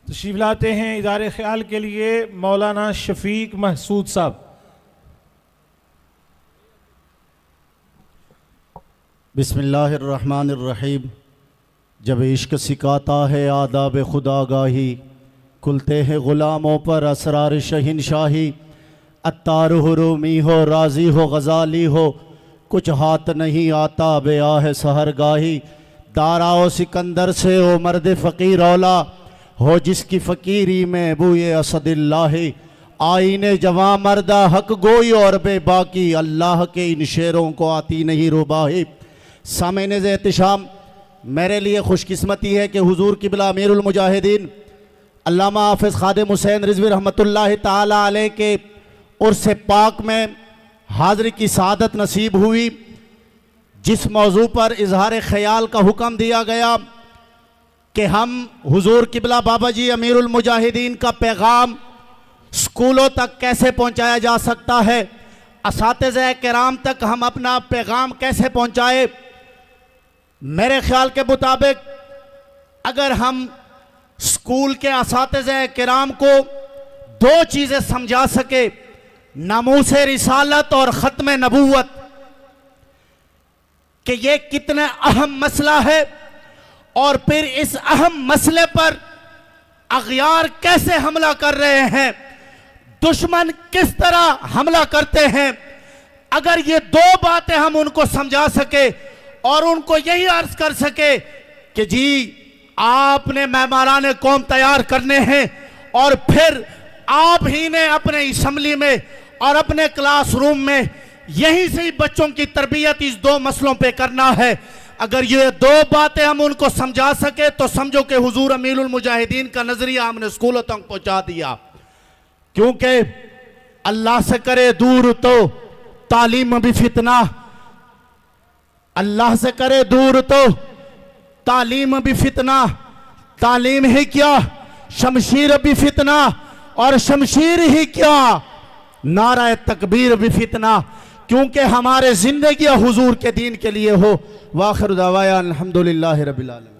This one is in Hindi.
तशरीफ लाते हैं इदारे ख्याल के लिए मौलाना शफीक महसूद साहब। बिस्मिल्लाहिर्रहमानिर्रहीम। जब इश्क सिखाता है आदाब खुदागाही, खुलते हैं ग़ुलामों पर असरार शहनशाही। अत्तार हो रूमी हो राज़ी हो गज़ाली हो, कुछ हाथ नहीं आता बेआ है सहरगाही। दाराओ सिकंदर से ओ मर्द फ़कीर औला, हो जिसकी फ़कीरी में बुए असदिल्लाही। आईने जवां मर्दा हक गोई और बेबाकी, अल्लाह के इन शेरों को आती नहीं रुबाही। सामईन एहतिशाम, मेरे लिए खुशकिस्मती है कि हुजूर क़िबला अमीरुल मुजाहिदीन अल्लामा हाफ़िज़ ख़ादिम हुसैन रिज़वी रहमतुल्लाहि ताला अलैह के उर्स पाक में हाज़री की सआदत नसीब हुई। जिस मौजू पर इजहार ख्याल का हुक्म दिया गया कि हम हुजूर क़िबला बाबा जी अमीरुल मुजाहिदीन का पैगाम स्कूलों तक कैसे पहुँचाया जा सकता है, असातिज़ा किराम तक हम अपना पैगाम कैसे पहुँचाए। मेरे ख्याल के मुताबिक अगर हम स्कूल के असातिज़ा किराम को दो चीज़ें समझा सके, नामूस रिसालत और ख़त्म नबूवत, कि ये कितना अहम मसला है और फिर इस अहम मसले पर अग़यार कैसे हमला कर रहे हैं, दुश्मन किस तरह हमला करते हैं, अगर ये दो बातें हम उनको समझा सके और उनको यही अर्ज कर सके कि जी आपने मेहमानाने कौम तैयार करने हैं और फिर आप ही ने अपने असम्बली में और अपने क्लासरूम में यहीं से ही बच्चों की तरबियत इस दो मसलों पे करना है, अगर ये दो बातें हम उनको समझा सके तो समझो कि हुजूर अमीरुल मुजाहिदीन का नजरिया हमने स्कूलों तक पहुंचा दिया। क्योंकि अल्लाह से करे दूर तो तालीम भी फितना, अल्लाह से करे दूर तो तालीम भी फितना, तालीम ही क्या शमशीर भी फितना, और शमशीर ही क्या नारा तकबीर भी फितना। क्योंकि हमारे जिंदगी हुजूर के दीन के लिए हो। वाखिर दावाया अल्हम्दुलिल्लाहि रब्बिल आलमीन।